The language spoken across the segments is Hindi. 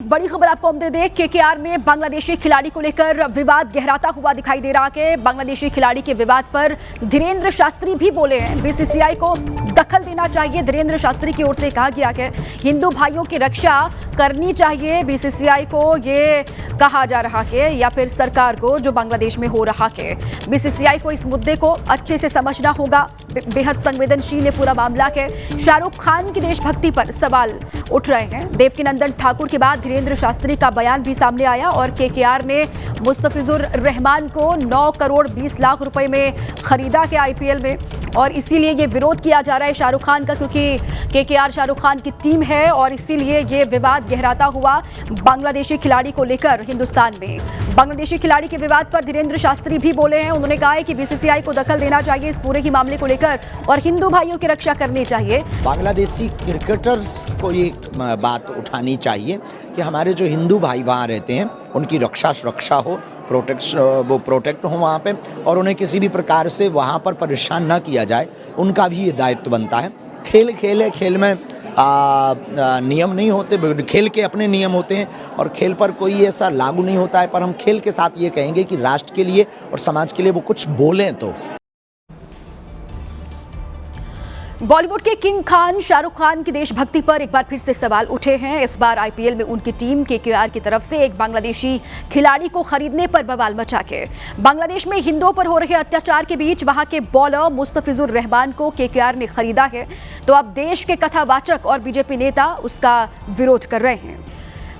बड़ी खबर आपको हम दे दें, केकेआर में बांग्लादेशी खिलाड़ी को लेकर विवाद गहराता हुआ दिखाई दे रहा है। बांग्लादेशी खिलाड़ी के विवाद पर धीरेन्द्र शास्त्री भी बोले हैं। बीसीसीआई को दखल देना चाहिए। धीरेन्द्र शास्त्री की ओर से कहा गया कि हिंदू भाइयों की रक्षा करनी चाहिए। बीसीसीआई को ये कहा जा रहा है या फिर सरकार को, जो बांग्लादेश में हो रहा है। बीसीसीआई को इस मुद्दे को अच्छे से समझना होगा। बेहद संवेदनशील ये पूरा मामला है। शाहरुख खान की देशभक्ति पर सवाल उठ रहे हैं। देवकीनंदन ठाकुर के बाद धीरेन्द्र शास्त्री का बयान भी सामने आया और केकेआर ने मुस्तफिजुर रहमान को 9 करोड़ 20 लाख रुपए में खरीदा है आईपीएल में, और इसीलिए ये विरोध किया जा रहा है शाहरुख खान का, क्योंकि केकेआर शाहरुख खान की टीम है और इसीलिए ये विवाद गहराता हुआ बांग्लादेशी खिलाड़ी को लेकर हिंदुस्तान में। बांग्लादेशी खिलाड़ी के विवाद पर धीरेन्द्र शास्त्री भी बोले हैं। उन्होंने कहा है कि बीसीसीआई को दखल देना चाहिए इस पूरे ही मामले को लेकर और हिंदू भाइयों की रक्षा करनी चाहिए। बांग्लादेशी क्रिकेटर्स को ये बात उठानी चाहिए कि हमारे जो हिंदू भाई वहाँ रहते हैं उनकी रक्षा सुरक्षा हो, प्रोटेक्ट हो वहाँ पे, और उन्हें किसी भी प्रकार से वहाँ पर परेशान न किया जाए। उनका भी ये दायित्व बनता है। खेल है, खेल में नियम नहीं होते, खेल के अपने नियम होते हैं और खेल पर कोई ऐसा लागू नहीं होता है। पर हम खेल के साथ ये कहेंगे कि राष्ट्र के लिए और समाज के लिए वो कुछ बोलें तो। बॉलीवुड के किंग खान शाहरुख खान की देशभक्ति पर एक बार फिर से सवाल उठे हैं। इस बार आईपीएल में उनकी टीम केकेआर की तरफ से एक बांग्लादेशी खिलाड़ी को खरीदने पर बवाल मचा के बांग्लादेश में हिंदुओं पर हो रहे अत्याचार के बीच वहां के बॉलर मुस्तफिजुर रहमान को केकेआर ने खरीदा है, तो अब देश के कथावाचक और बीजेपी नेता उसका विरोध कर रहे हैं।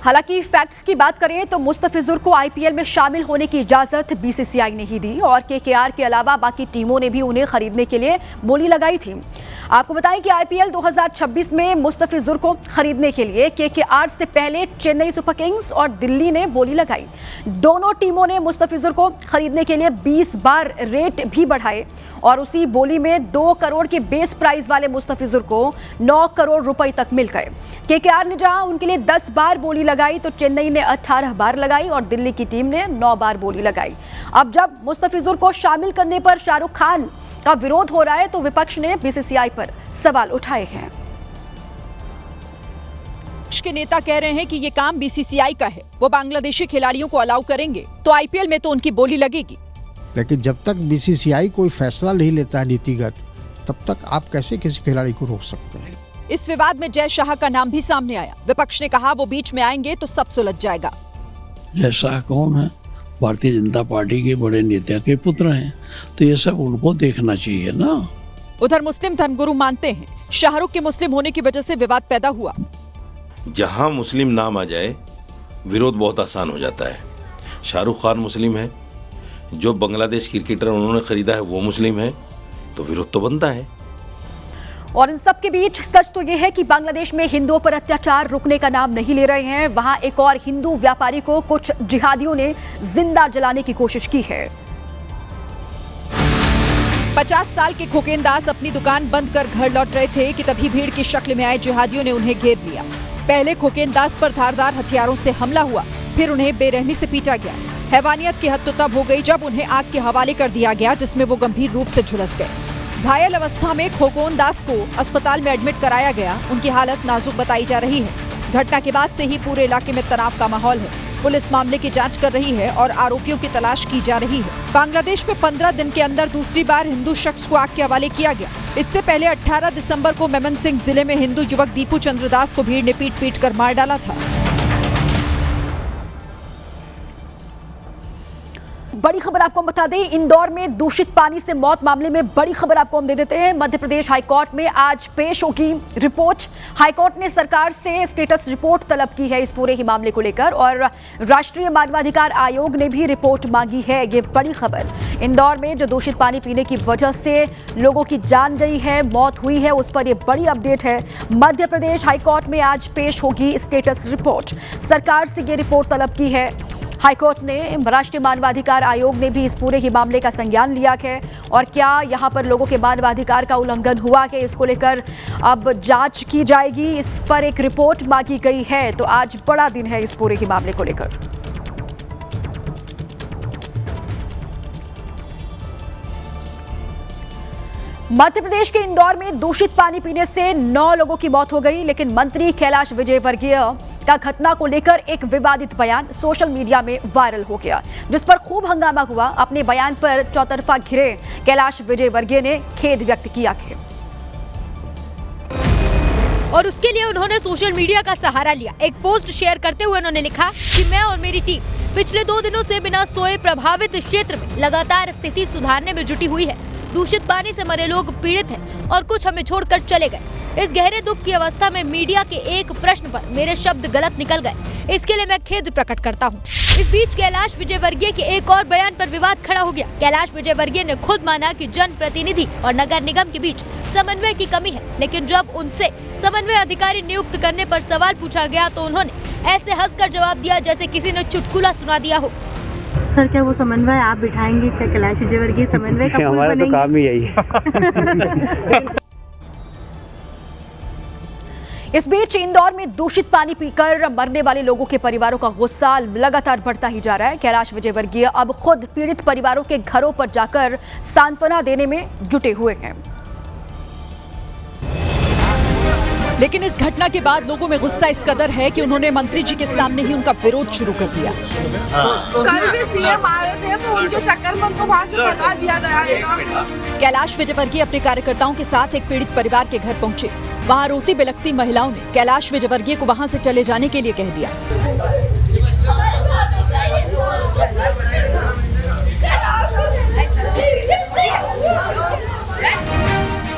हालांकि फैक्ट्स की बात करें तो मुस्तफिजुर को आईपीएल में शामिल होने की इजाजत बीसीसीआई ने ही दी और केकेआर के अलावा बाकी टीमों ने भी उन्हें खरीदने के लिए बोली लगाई थी। आपको बताएं कि आईपीएल 2026 में मुस्तफिजुर को खरीदने के लिए केकेआर से पहले चेन्नई सुपर किंग्स और दिल्ली ने बोली लगाई। दोनों टीमों ने मुस्तफिजुर को खरीदने के लिए 20 बार रेट भी बढ़ाए और उसी बोली में 2 करोड़ के बेस प्राइस वाले मुस्तफिजुर को 9 करोड़ रुपए तक मिल गए। केकेआर ने जहां उनके लिए 10 बार बोली लगाई तो चेन्नई ने 18 बार लगाई और दिल्ली की टीम ने 9 बार बोली लगाई। अब जब मुस्तफिजुर को शामिल करने पर शाहरुख खान का विरोध हो रहा है तो विपक्ष ने बीसीसीआई पर सवाल उठाए हैं। विपक्ष के नेता कह रहे हैं कि ये काम बीसीसीआई का है, वो बांग्लादेशी खिलाड़ियों को अलाउ करेंगे तो आईपीएल में तो उनकी बोली लगेगी। लेकिन जब तक बीसीसीआई कोई फैसला नहीं लेता है नीतिगत, तब तक आप कैसे किसी खिलाड़ी को रोक सकते हैं। इस विवाद में जय शाह का नाम भी सामने आया। विपक्ष ने कहा वो बीच में आएंगे तो सब सुलझ जाएगा। जय शाह कौन है? भारतीय जनता पार्टी के बड़े नेता के पुत्र हैं, तो ये सब उनको देखना चाहिए ना। उधर मुस्लिम धर्मगुरु मानते हैं शाहरुख के मुस्लिम होने की वजह से विवाद पैदा हुआ। जहां मुस्लिम नाम आ जाए विरोध बहुत आसान हो जाता है। शाहरुख खान मुस्लिम है, जो बांग्लादेश क्रिकेटर उन्होंने खरीदा है वो मुस्लिम है, तो विरोध तो बनता है। और इन सब के बीच सच तो यह है कि बांग्लादेश में हिंदुओं पर अत्याचार रुकने का नाम नहीं ले रहे हैं। वहां एक और हिंदू व्यापारी को कुछ जिहादियों ने जिंदा जलाने की कोशिश की है। 50 साल के खोकेनदास अपनी दुकान बंद कर घर लौट रहे थे कि तभी भीड़ की शक्ल में आए जिहादियों ने उन्हें घेर लिया। पहले खोकेनदास पर धारदार हथियारों से हमला हुआ, फिर उन्हें बेरहमी से पीटा गया। हैवानियत की हद तो तब हो गई जब उन्हें आग के हवाले कर दिया गया, जिसमें वो गंभीर रूप से झुलस गए। घायल अवस्था में खोकोनदास को अस्पताल में एडमिट कराया गया। उनकी हालत नाजुक बताई जा रही है। घटना के बाद से ही पूरे इलाके में तनाव का माहौल है। पुलिस मामले की जांच कर रही है और आरोपियों की तलाश की जा रही है। बांग्लादेश में 15 दिन के अंदर दूसरी बार हिंदू शख्स को आग के हवाले किया गया। इससे पहले 18 दिसंबर को मेमनसिंह जिले में हिंदू युवक दीपू चंद्रदास को भीड़ ने पीट कर मार डाला था। बड़ी खबर आपको हम बता दें, इंदौर में दूषित पानी से मौत मामले में बड़ी खबर आपको हम दे देते हैं। मध्य प्रदेश हाईकोर्ट में आज पेश होगी रिपोर्ट। हाईकोर्ट ने सरकार से स्टेटस रिपोर्ट तलब की है इस पूरे ही मामले को लेकर और राष्ट्रीय मानवाधिकार आयोग ने भी रिपोर्ट मांगी है। ये बड़ी खबर, इंदौर में जो दूषित पानी पीने की वजह से लोगों की जान गई है, मौत हुई है, उस पर यह बड़ी अपडेट है। मध्य प्रदेश हाईकोर्ट में आज पेश होगी स्टेटस रिपोर्ट। सरकार से ये रिपोर्ट तलब की है हाईकोर्ट ने। राष्ट्रीय मानवाधिकार आयोग ने भी इस पूरे ही मामले का संज्ञान लिया है और क्या यहां पर लोगों के मानवाधिकार का उल्लंघन हुआ है, इसको लेकर अब जांच की जाएगी। इस पर एक रिपोर्ट मांगी गई है, तो आज बड़ा दिन है इस पूरे ही मामले को लेकर। मध्य प्रदेश के इंदौर में दूषित पानी पीने से 9 लोगों की मौत हो गई, लेकिन मंत्री कैलाश विजयवर्गीय का घटना को लेकर एक विवादित बयान सोशल मीडिया में वायरल हो गया, जिस पर खूब हंगामा हुआ। अपने बयान पर चौतरफा घिरे कैलाश विजयवर्गीय ने खेद व्यक्त किया है और उसके लिए उन्होंने सोशल मीडिया का सहारा लिया। एक पोस्ट शेयर करते हुए उन्होंने लिखा कि मैं और मेरी टीम पिछले 2 दिनों से बिना सोए प्रभावित क्षेत्र में लगातार स्थिति सुधारने में जुटी हुई है। दूषित पानी से मरे लोग पीड़ित हैं और कुछ हमें छोड़कर चले गए। इस गहरे दुख की अवस्था में मीडिया के एक प्रश्न पर मेरे शब्द गलत निकल गए, इसके लिए मैं खेद प्रकट करता हूं। इस बीच कैलाश विजयवर्गीय के एक और बयान पर विवाद खड़ा हो गया। कैलाश विजयवर्गीय ने खुद माना कि जनप्रतिनिधि और नगर निगम के बीच समन्वय की कमी है, लेकिन जब उनसे समन्वय अधिकारी नियुक्त करने पर सवाल पूछा गया तो उन्होंने ऐसे हंसकर जवाब दिया जैसे किसी ने चुटकुला सुना दिया हो। सर, क्या वो समन्वय आप बिठाएंगे? क्या कैलाश विजयवर्गीय समन्वय का हमारा तो काम ही यही है। इस बीच इंदौर में दूषित पानी पीकर मरने वाले लोगों के परिवारों का गुस्सा लगातार बढ़ता ही जा रहा है। कैलाश विजयवर्गीय अब खुद पीड़ित परिवारों के घरों पर जाकर सांत्वना देने में जुटे हुए हैं। लेकिन इस घटना के बाद लोगों में गुस्सा इस कदर है कि उन्होंने मंत्री जी के सामने ही उनका विरोध शुरू कर दिया। कल भी सीएम आए थे तो उनके चक्कर में उनको वहां से भगा दिया गया। कैलाश विजयवर्गीय अपने कार्यकर्ताओं के साथ एक पीड़ित परिवार के घर पहुंचे। वहां रोती बिलखती महिलाओं ने कैलाश विजयवर्गीय को वहां से चले जाने के लिए कह दिया।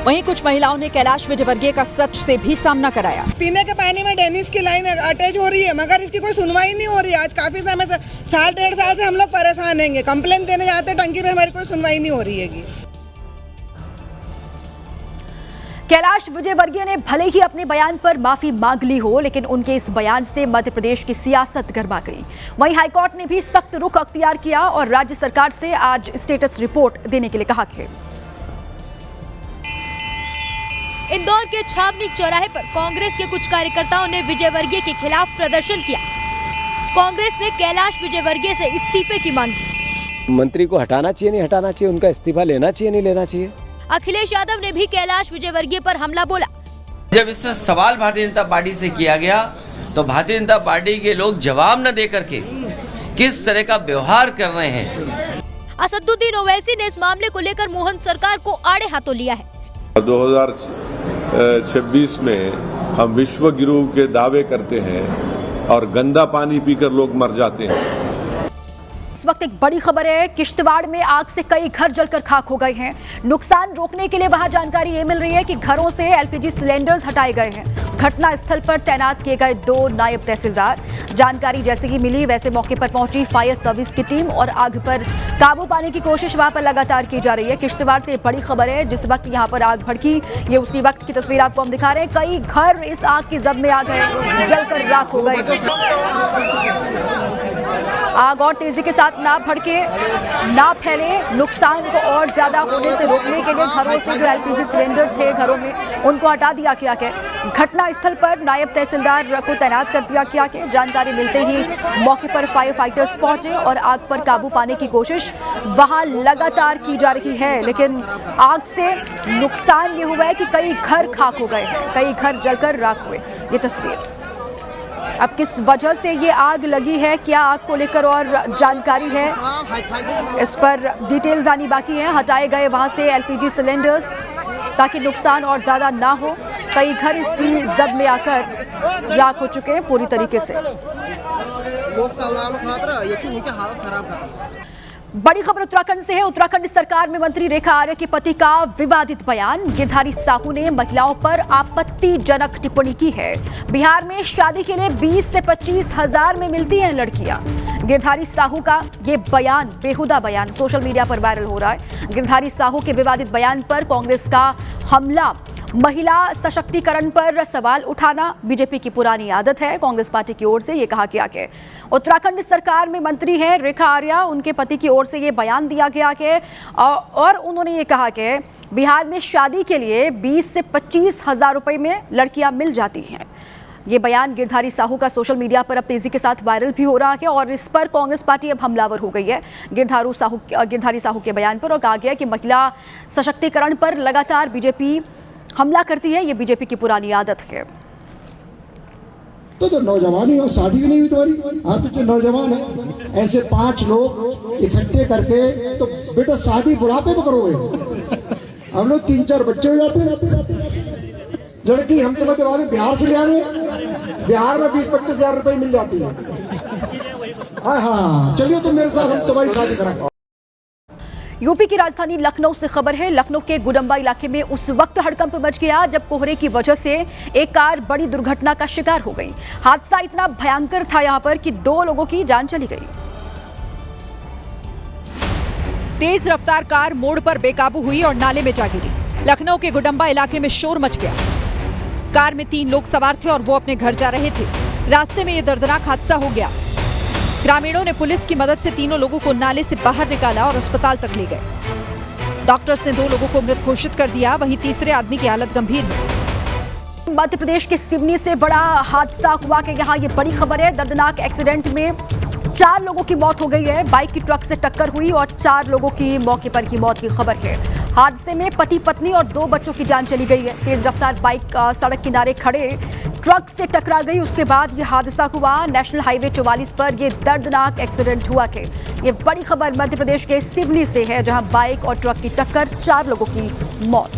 वहीं कुछ महिलाओं ने कैलाश विजयवर्गीय का सच से भी सामना कराया। पीने के पानी में डेनिस की लाइन अटैच हो रही है, मगर इसकी कोई सुनवाई नहीं हो रही है। आज काफी समय से 1.5 साल से हम लोग परेशान हैं। कंप्लेन देने जाते टंकी पे, हमारी कोई सुनवाई नहीं हो रही है। कैलाश विजयवर्गीय ने भले ही अपने बयान पर माफी मांग ली हो, लेकिन उनके इस बयान से मध्य प्रदेश की सियासत गरमा गई। वहीं हाईकोर्ट ने भी सख्त रुख अख्तियार किया और राज्य सरकार से आज स्टेटस रिपोर्ट देने के लिए कहा है। इंदौर के छावनी चौराहे पर कांग्रेस के कुछ कार्यकर्ताओं ने विजयवर्गीय के खिलाफ प्रदर्शन किया। कांग्रेस ने कैलाश विजयवर्गीय से इस्तीफे की मांग की। मंत्री को हटाना चाहिए, नहीं हटाना चाहिए, उनका इस्तीफा लेना चाहिए, नहीं लेना चाहिए। अखिलेश यादव ने भी कैलाश विजयवर्गीय पर हमला बोला। जब इस सवाल भारतीय जनता पार्टी से किया गया तो भारतीय जनता पार्टी के लोग जवाब न दे करके किस तरह का व्यवहार कर रहे हैं। असदुद्दीन ओवैसी ने इस मामले को लेकर मोहन सरकार को आड़े हाथों लिया है। 2026 में हम विश्व गुरु के दावे करते हैं और गंदा पानी पीकर लोग मर जाते हैं। इस वक्त एक बड़ी खबर है, किश्तवाड़ में आग से कई घर जलकर खाक हो गए हैं। नुकसान रोकने के लिए वहां जानकारी ये मिल रही है कि घरों से एलपीजी सिलेंडर्स हटाए गए हैं। घटना स्थल पर तैनात किए गए 2 नायब तहसीलदार। जानकारी जैसे ही मिली वैसे मौके पर पहुंची फायर सर्विस की टीम और आग पर काबू पाने की कोशिश वहां पर लगातार की जा रही है। किश्तवाड़ से बड़ी खबर है, जिस वक्त यहां पर आग भड़की ये उसी वक्त की तस्वीर आपको हम दिखा रहे हैं। कई घर इस आग की जद में आ गए, जलकर राख हो गए। आग और तेजी के साथ ना भड़के, ना फैले, नुकसान को और ज्यादा होने से रोकने के लिए घरों से जो एलपीजी सिलेंडर थे घरों में उनको हटा दिया गया है। घटना स्थल पर नायब तहसीलदार को तैनात कर दिया गया है। जानकारी मिलते ही मौके पर फायर फाइटर्स पहुंचे और आग पर काबू पाने की कोशिश वहां लगातार की जा रही है। लेकिन आग से नुकसान ये हुआ है कि कई घर खाक हो गए हैं, कई घर जलकर राख हुए। ये तस्वीर अब किस वजह से ये आग लगी है, क्या आग को लेकर और जानकारी है, इस पर डिटेल्स आनी बाकी है। हटाए गए वहां से एलपीजी सिलेंडर्स ताकि नुकसान और ज्यादा ना हो। कई घर इसकी जद में आकर राख हो चुके हैं पूरी तरीके से। बड़ी खबर उत्तराखंड से है। उत्तराखंड सरकार में मंत्री रेखा आर्य के पति का विवादित बयान। गिरधारी साहू ने महिलाओं पर आपत्तिजनक टिप्पणी की है। बिहार में शादी के लिए 20 से 25 हजार में मिलती हैं लड़कियां। गिरधारी साहू का ये बयान, बेहुदा बयान, सोशल मीडिया पर वायरल हो रहा है। गिरधारी साहू के विवादित बयान पर कांग्रेस का हमला। महिला सशक्तिकरण पर सवाल उठाना बीजेपी की पुरानी आदत है। कांग्रेस पार्टी की ओर से ये कहा गया कि उत्तराखंड सरकार में मंत्री हैं रेखा आर्य, उनके पति की ओर से ये बयान दिया गया कि और उन्होंने ये कहा कि बिहार में शादी के लिए 20 से 25 हजार रुपए में लड़कियां मिल जाती हैं। ये बयान गिरधारी साहू का सोशल मीडिया पर अब तेजी के साथ वायरल भी हो रहा है और इस पर कांग्रेस पार्टी अब हमलावर हो गई है गिरधारी साहू के बयान पर, और कहा गया कि महिला सशक्तिकरण पर लगातार बीजेपी हमला करती है। ये बीजेपी की पुरानी आदत है। तो नौजवानी और शादी भी नहीं हुई तुम्हारी, हाँ तो जो नौजवान है ऐसे 5 लोग इकट्ठे करके तो बेटा शादी बुढ़ापे में करोगे। हम लोग 3-4 बच्चे हो जाते हैं। लड़की हम तो मतलब बिहार से ले आएंगे, बिहार में 20-25 हजार रुपए मिल जाती है। हाँ चलिए तुम मेरे साथ, हम तुम्हारी शादी कराएंगे। यूपी की राजधानी लखनऊ से खबर है। लखनऊ के गुडम्बा इलाके में उस वक्त हड़कंप मच गया जब कोहरे की वजह से एक कार बड़ी दुर्घटना का शिकार हो गई। हादसा इतना भयंकर था यहां पर कि 2 लोगों की जान चली गई। तेज रफ्तार कार मोड़ पर बेकाबू हुई और नाले में जा गिरी। लखनऊ के गुडम्बा इलाके में शोर मच गया। कार में 3 लोग सवार थे और वो अपने घर जा रहे थे। रास्ते में ये दर्दनाक हादसा हो गया। ग्रामीणों ने पुलिस की मदद से तीनों लोगों को नाले से बाहर निकाला और अस्पताल तक ले गए। डॉक्टर्स ने 2 लोगों को मृत घोषित कर दिया, वहीं तीसरे आदमी की हालत गंभीर है। मध्य प्रदेश के सिवनी से बड़ा हादसा हुआ कि यहाँ ये बड़ी खबर है। दर्दनाक एक्सीडेंट में 4 लोगों की मौत हो गई है। बाइक की ट्रक से टक्कर हुई और 4 लोगों की मौके पर ही मौत की खबर है। हादसे में पति पत्नी और 2 बच्चों की जान चली गई है। तेज रफ्तार बाइक सड़क किनारे खड़े ट्रक से टकरा गई, उसके बाद यह हादसा हुआ। नेशनल हाईवे 44 पर यह दर्दनाक एक्सीडेंट हुआ है। ये बड़ी खबर मध्य प्रदेश के सिवनी से है, जहां बाइक और ट्रक की टक्कर, 4 लोगों की मौत।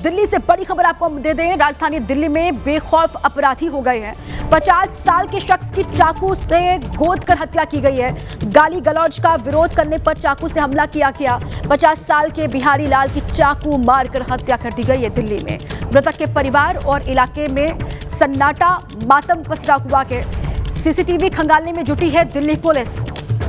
दिल्ली से बड़ी खबर आपको दे दें। राजधानी दिल्ली में बेखौफ अपराधी हो गए हैं। 50 साल के शख्स की चाकू से गोद कर हत्या की गई है। गाली गलौज का विरोध करने पर चाकू से हमला किया गया। 50 साल के बिहारी लाल की चाकू मारकर हत्या कर दी गई है दिल्ली में। मृतक के परिवार और इलाके में सन्नाटा, मातम पसरा हुआ है। सीसीटीवी खंगालने में जुटी है दिल्ली पुलिस।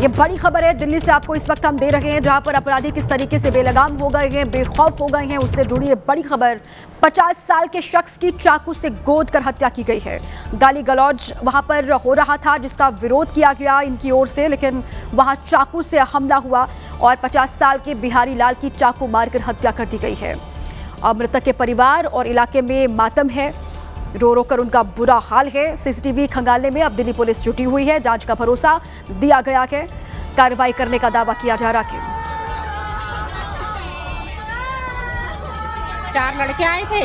ये बड़ी खबर है दिल्ली से आपको इस वक्त हम दे रहे हैं, जहां पर अपराधी किस तरीके से बेलगाम हो गए हैं, बेखौफ हो गए हैं, उससे जुड़ी है बड़ी खबर। 50 साल के शख्स की चाकू से गोद कर हत्या की गई है। गाली गलौज वहां पर हो रहा था जिसका विरोध किया गया इनकी ओर से, लेकिन वहां चाकू से हमला हुआ और 50 साल के बिहारी लाल की चाकू मारकर हत्या कर दी गई है। अब मृतक के परिवार और इलाके में मातम है, रो रो कर उनका बुरा हाल है। सीसीटीवी खंगालने में अब दिल्ली पुलिस जुटी हुई है। जांच का भरोसा दिया गया है, कार्रवाई करने का दावा किया जा रहा है। 4 लड़के आए थे,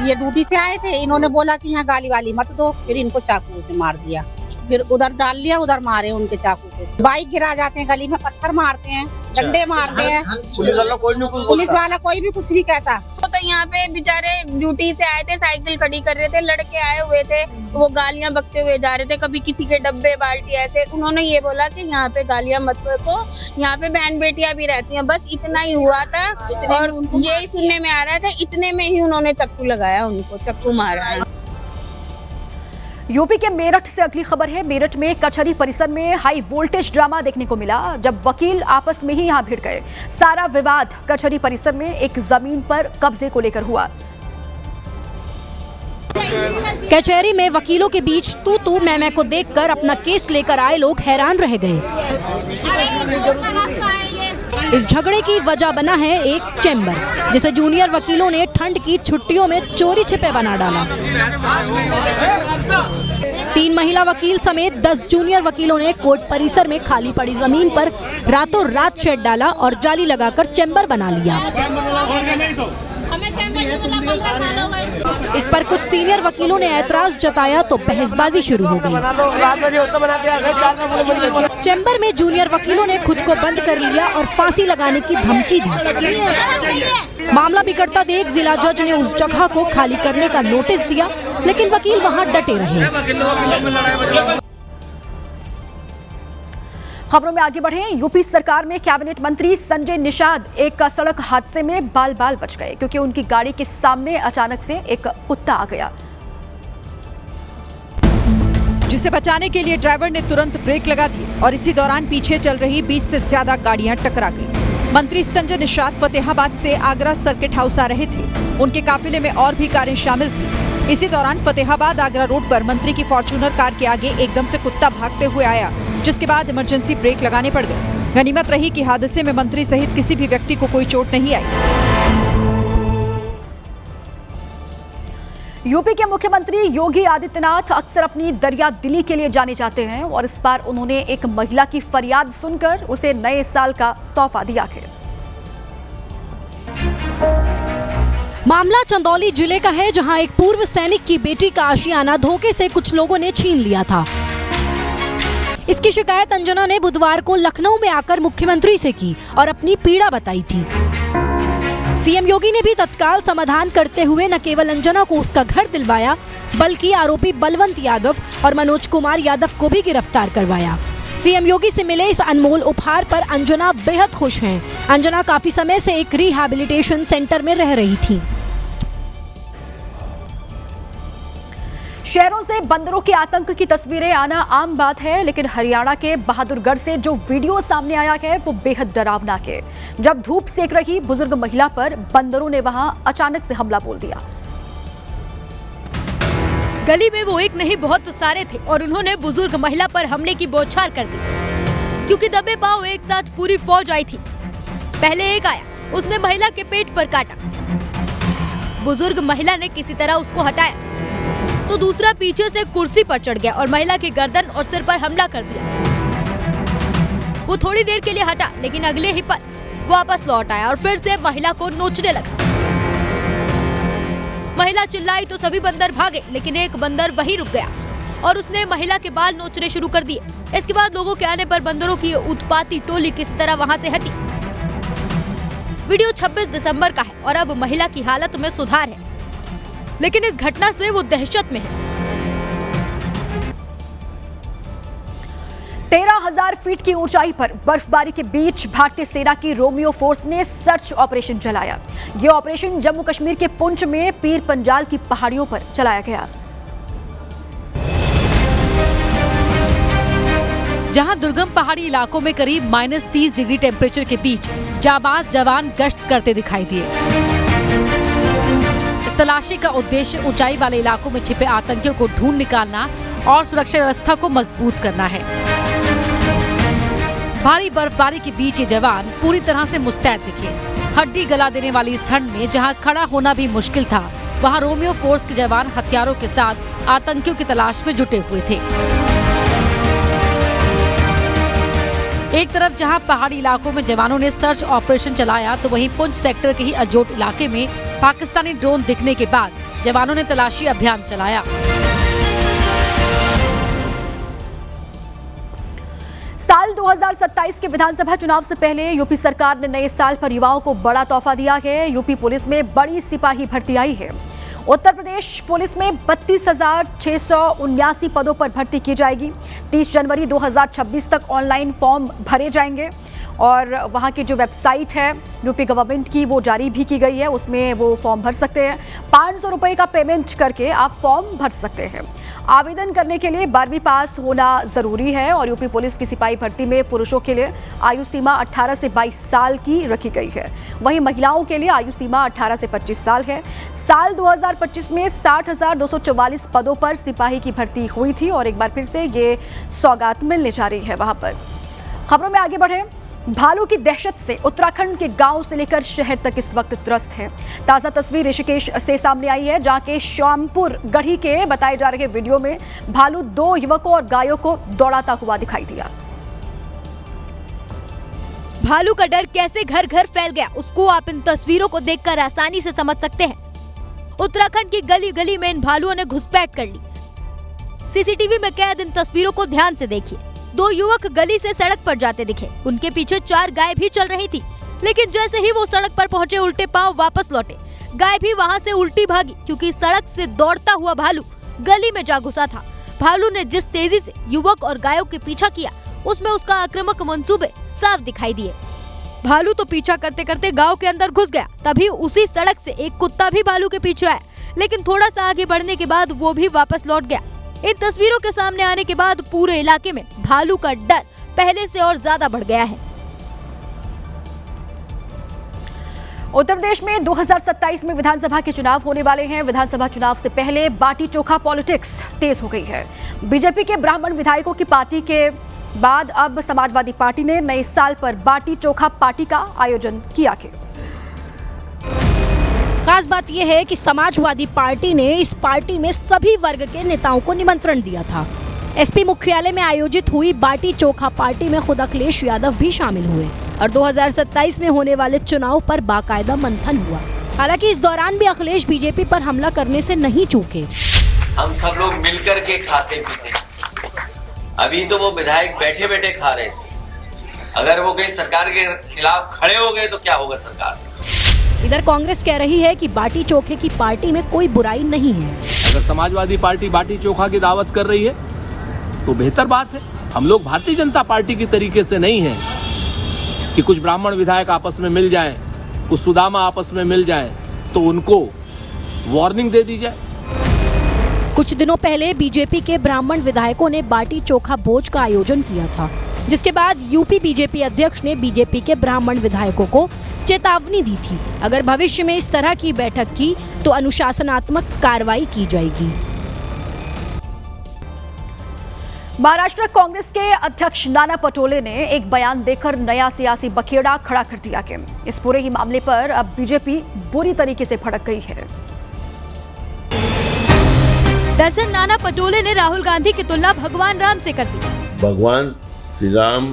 ये ड्यूटी से आए थे। इन्होंने बोला कि यहाँ गाली वाली मत दो, फिर इनको चाकू से मार दिया। फिर उधर डाल लिया, उधर मारे उनके चाकू को। बाइक गिरा जाते हैं, गली में पत्थर मारते हैं, डंडे मारते हैं। पुलिस वाला कोई भी कुछ नहीं कहता। तो यहाँ पे बेचारे ड्यूटी से आए थे, साइकिल खड़ी कर रहे थे, लड़के आए हुए थे, वो गालियां बकते हुए जा रहे थे, कभी किसी के डब्बे बाल्टी ऐसे। उन्होंने ये बोला कि यहाँ पे गालियां मत बको, यहाँ पे बहन बेटियां भी रहती हैं। बस इतना ही हुआ था और यही सुनने में आ रहा था। इतने में ही उन्होंने चाकू लगाया, उनको चाकू मारा है। यूपी के मेरठ से अगली खबर है। मेरठ में कचहरी परिसर में हाई वोल्टेज ड्रामा देखने को मिला जब वकील आपस में ही यहां भिड़ गए। सारा विवाद कचहरी परिसर में एक जमीन पर कब्जे को लेकर हुआ। कचहरी में वकीलों के बीच तू मैं को देखकर अपना केस लेकर आए लोग हैरान रह गए। इस झगड़े की वजह बना है एक चैम्बर, जिसे जूनियर वकीलों ने ठंड की छुट्टियों में चोरी छिपे बना डाला। 3 महिला वकील समेत 10 जूनियर वकीलों ने कोर्ट परिसर में खाली पड़ी जमीन पर रातों रात शेड डाला और जाली लगाकर चैम्बर बना लिया। इस पर कुछ सीनियर वकीलों ने ऐतराज जताया तो बहसबाजी शुरू हो गई। चैम्बर में जूनियर वकीलों ने खुद को बंद कर लिया और फांसी लगाने की धमकी दी। मामला बिगड़ता देख जिला जज ने उस जगह को खाली करने का नोटिस दिया, लेकिन वकील वहां डटे रहे। खबरों में आगे बढ़े। यूपी सरकार में कैबिनेट मंत्री संजय निषाद एक सड़क हादसे में बाल बाल बच गए, क्योंकि उनकी गाड़ी के सामने अचानक से एक कुत्ता आ गया, जिसे बचाने के लिए ड्राइवर ने तुरंत ब्रेक लगा दिए और इसी दौरान पीछे चल रही 20 से ज्यादा गाड़ियां टकरा गई। मंत्री संजय निषाद फतेहाबाद से आगरा सर्किट हाउस आ रहे थे। उनके काफिले में और भी कारें शामिल थी। इसी दौरान फतेहाबाद आगरा रोड पर मंत्री की फॉर्च्यूनर कार के आगे एकदम से कुत्ता भागते हुए आया, जिसके बाद इमरजेंसी ब्रेक लगाने पड़ गए। गनीमत रही कि हादसे में मंत्री सहित किसी भी व्यक्ति को कोई चोट नहीं आई। यूपी के मुख्यमंत्री योगी आदित्यनाथ अक्सर अपनी दरिया दिली के लिए जाने जाते हैं और इस बार उन्होंने एक महिला की फरियाद सुनकर उसे नए साल का तोहफा दिया है। मामला चंदौली जिले का है, जहां एक पूर्व सैनिक की बेटी का आशियाना धोखे से कुछ लोगों ने छीन लिया था। इसकी शिकायत अंजना ने बुधवार को लखनऊ में आकर मुख्यमंत्री से की और अपनी पीड़ा बताई थी। सीएम योगी ने भी तत्काल समाधान करते हुए न केवल अंजना को उसका घर दिलवाया, बल्कि आरोपी बलवंत यादव और मनोज कुमार यादव को भी गिरफ्तार करवाया। सीएम योगी से मिले इस अनमोल उपहार पर अंजना बेहद खुश हैं। अंजना काफी समय से एक रिहैबिलिटेशन सेंटर में रह रही थी। शहरों से बंदरों के आतंक की तस्वीरें आना आम बात है, लेकिन हरियाणा के बहादुरगढ़ से जो वीडियो सामने आया है वो बेहद डरावना है। जब धूप सेक रही बुजुर्ग महिला पर बंदरों ने वहां अचानक से हमला बोल दिया। गली में वो एक नहीं बहुत सारे थे और उन्होंने बुजुर्ग महिला पर हमले की बौछार कर दी, क्योंकि दबे पांव एक साथ पूरी फौज आई थी। पहले एक आया, उसने महिला के पेट पर काटा। बुजुर्ग महिला ने किसी तरह उसको हटाया, तो दूसरा पीछे से कुर्सी पर चढ़ गया और महिला की गर्दन और सिर पर हमला कर दिया। वो थोड़ी देर के लिए हटा, लेकिन अगले ही पल वापस लौट आया और फिर से महिला को नोचने लगा। महिला चिल्लाई तो सभी बंदर भागे, लेकिन एक बंदर वहीं रुक गया और उसने महिला के बाल नोचने शुरू कर दिए। इसके बाद लोगों के आने पर बंदरों की उत्पाती टोली किसी तरह वहां से हटी। वीडियो 26 दिसंबर का है और अब महिला की हालत में सुधार है, लेकिन इस घटना से वो दहशत में है। 13,000 फीट की ऊंचाई पर बर्फबारी के बीच भारतीय सेना की रोमियो फोर्स ने सर्च ऑपरेशन चलाया। ये ऑपरेशन जम्मू कश्मीर के पुंछ में पीर पंजाल की पहाड़ियों पर चलाया गया, जहां दुर्गम पहाड़ी इलाकों में करीब -30 डिग्री टेम्परेचर के बीच जाबाज जवान गश्त करते दिखाई दिए। इस तलाशी का उद्देश्य ऊंचाई वाले इलाकों में छिपे आतंकियों को ढूंढ निकालना और सुरक्षा व्यवस्था को मजबूत करना है। भारी बर्फबारी के बीच ये जवान पूरी तरह से मुस्तैद दिखे। हड्डी गला देने वाली इस ठंड में जहां खड़ा होना भी मुश्किल था, वहां रोमियो फोर्स के जवान हथियारों के साथ आतंकियों की तलाश में जुटे हुए थे। एक तरफ जहां पहाड़ी इलाकों में जवानों ने सर्च ऑपरेशन चलाया, तो वहीं पुंछ सेक्टर के ही अजोट इलाके में पाकिस्तानी ड्रोन दिखने के बाद जवानों ने तलाशी अभियान चलाया। साल 2027 के विधानसभा चुनाव से पहले यूपी सरकार ने नए साल पर युवाओं को बड़ा तोहफा दिया है। यूपी पुलिस में बड़ी सिपाही भर्ती आई है। उत्तर प्रदेश पुलिस में 32,679 पदों पर भर्ती की जाएगी। 30 जनवरी 2026 तक ऑनलाइन फॉर्म भरे जाएंगे और वहां की जो वेबसाइट है यूपी गवर्नमेंट की वो जारी भी की गई है, उसमें वो फॉर्म भर सकते हैं। 500 रुपये का पेमेंट करके आप फॉर्म भर सकते हैं। आवेदन करने के लिए 12वीं पास होना जरूरी है और यूपी पुलिस की सिपाही भर्ती में पुरुषों के लिए आयु सीमा 18 से 22 साल की रखी गई है, वहीं महिलाओं के लिए आयु सीमा 18 से 25 साल है। साल 2025 में 60,244 पदों पर सिपाही की भर्ती हुई थी और एक बार फिर से ये सौगात मिलने जा रही है वहां पर। खबरों में आगे बढ़े। भालू की दहशत से उत्तराखंड के गांव से लेकर शहर तक इस वक्त त्रस्त है। ताजा तस्वीर ऋषिकेश से सामने आई है, जहां के श्यामपुर गढ़ी के बताए जा रहे वीडियो में भालू 2 युवकों और गायों को दौड़ाता हुआ दिखाई दिया। भालू का डर कैसे घर घर फैल गया, उसको आप इन तस्वीरों को देखकर आसानी से समझ सकते हैं। उत्तराखंड की गली गली में इन भालुओं ने घुसपैठ कर ली। सीसीटीवी में कैद इन तस्वीरों को ध्यान से देखिए। 2 युवक गली से सड़क पर जाते दिखे, उनके पीछे 4 गाय भी चल रही थी, लेकिन जैसे ही वो सड़क पर पहुंचे उल्टे पांव वापस लौटे। गाय भी वहां से उल्टी भागी, क्योंकि सड़क से दौड़ता हुआ भालू गली में जा घुसा था। भालू ने जिस तेजी से युवक और गायों के पीछा किया, उसमें उसका आक्रामक मंसूबे साफ दिखाई दिए। भालू तो पीछा करते करते गांव के अंदर घुस गया। तभी उसी सड़क से एक कुत्ता भी भालू के पीछे आया, लेकिन थोड़ा सा आगे बढ़ने के बाद वो भी वापस लौट गया। इन तस्वीरों के सामने आने के बाद पूरे इलाके में भालू का डर पहले से और ज्यादा बढ़ गया है। उत्तर प्रदेश में 2027 में विधानसभा के चुनाव होने वाले हैं। विधानसभा चुनाव से पहले बाटी चोखा पॉलिटिक्स तेज हो गई है। बीजेपी के ब्राह्मण विधायकों की पार्टी के बाद अब समाजवादी पार्टी ने नए साल पर बाटी चोखा पार्टी का आयोजन किया है। खास बात यह है कि समाजवादी पार्टी ने इस पार्टी में सभी वर्ग के नेताओं को निमंत्रण दिया था। एसपी मुख्यालय में आयोजित हुई बाटी चोखा पार्टी में खुद अखिलेश यादव भी शामिल हुए और 2027 में होने वाले चुनाव पर बाकायदा मंथन हुआ। हालांकि इस दौरान भी अखिलेश बीजेपी पर हमला करने से नहीं चूके। हम सब लोग मिलकर के खाते पीते, अभी तो वो विधायक बैठे बैठे खा रहे थे, अगर वो कहीं सरकार के खिलाफ खड़े हो गए तो क्या होगा सरकार। इधर कांग्रेस कह रही है कि बाटी चोखे की पार्टी में कोई बुराई नहीं है। अगर समाजवादी पार्टी बाटी चोखा की दावत कर रही है तो बेहतर बात है। हम लोग भारतीय जनता पार्टी की तरीके से नहीं है कि कुछ ब्राह्मण विधायक आपस में मिल जाएं, कुछ सुदामा आपस में मिल जाएं तो उनको वार्निंग दे दी जाए। कुछ दिनों पहले बीजेपी के ब्राह्मण विधायकों ने बाटी चोखा भोज का आयोजन किया था, जिसके बाद यूपी बीजेपी अध्यक्ष ने बीजेपी के ब्राह्मण विधायकों को चेतावनी दी थी, अगर भविष्य में इस तरह की बैठक की तो अनुशासनात्मक कार्रवाई की जाएगी। महाराष्ट्र कांग्रेस के अध्यक्ष नाना पटोले ने एक बयान देकर नया सियासी बखेड़ा खड़ा कर दिया कि इस पूरे ही मामले पर अब बीजेपी बुरी तरीके से भड़क गई है। दरअसल नाना पटोले ने राहुल गांधी की तुलना भगवान राम से कर दी। भगवान श्री राम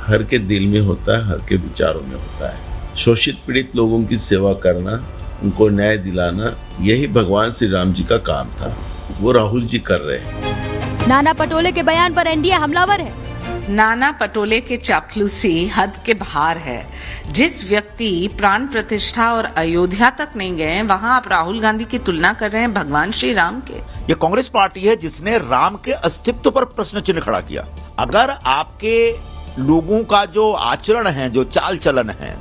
हर के दिल में होता है, हर के विचारों में होता है। शोषित पीड़ित लोगों की सेवा करना, उनको न्याय दिलाना, यही भगवान श्री राम जी का काम था, वो राहुल जी कर रहे हैं। नाना पटोले के बयान पर एनडीए हमलावर है। नाना पटोले के चापलूसी हद के बाहर है। जिस व्यक्ति प्राण प्रतिष्ठा और अयोध्या तक नहीं गए, वहां आप राहुल गांधी की तुलना कर रहे हैं भगवान श्री राम के। ये कांग्रेस पार्टी है जिसने राम के अस्तित्व पर प्रश्न चिन्ह खड़ा किया। अगर आपके लोगों का जो आचरण है, जो चाल चलन है,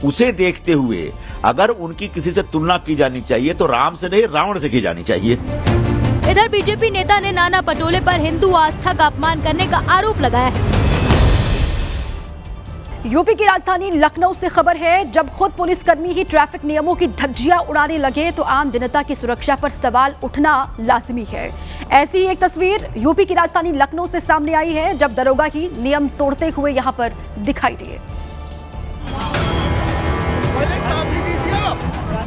उसे देखते हुए अगर उनकी किसी से तुलना की जानी चाहिए तो राम से नहीं, रावण से की जानी चाहिए। इधर बीजेपी नेता ने नाना पटोले पर हिंदू आस्था का अपमान करने का आरोप लगाया है। यूपी की राजधानी लखनऊ से खबर है, जब खुद पुलिसकर्मी ही ट्रैफिक नियमों की धज्जियां उड़ाने लगे तो आम जनता की सुरक्षा पर सवाल उठना लाजिमी है। ऐसी एक तस्वीर यूपी की राजधानी लखनऊ से सामने आई है, जब दरोगा ही नियम तोड़ते हुए यहां पर दिखाई दिए।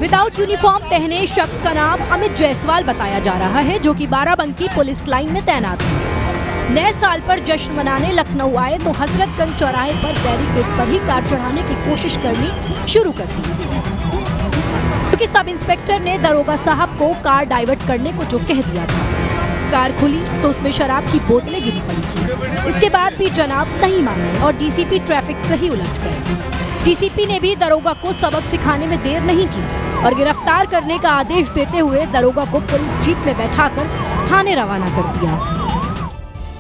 विदाउट यूनिफॉर्म पहने शख्स का नाम अमित जायसवाल बताया जा रहा है, जो कि बाराबंकी पुलिस लाइन में तैनात है। नए साल पर जश्न मनाने लखनऊ आए तो हजरतगंज चौराहे पर बैरिकेड पर ही कार चढ़ाने की कोशिश करनी शुरू कर दी, क्योंकि सब इंस्पेक्टर ने दरोगा साहब को कार डाइवर्ट करने को जो कह दिया था। कार खुली तो उसमें शराब की बोतलें गिरी पड़ी थी। इसके बाद भी जनाब नहीं माने और डीसीपी ट्रैफिक से ही उलझ गए। डीसीपी ने भी दरोगा को सबक सिखाने में देर नहीं की और गिरफ्तार करने का आदेश देते हुए दरोगा को पुलिस जीप में बैठाकर थाने रवाना कर दिया।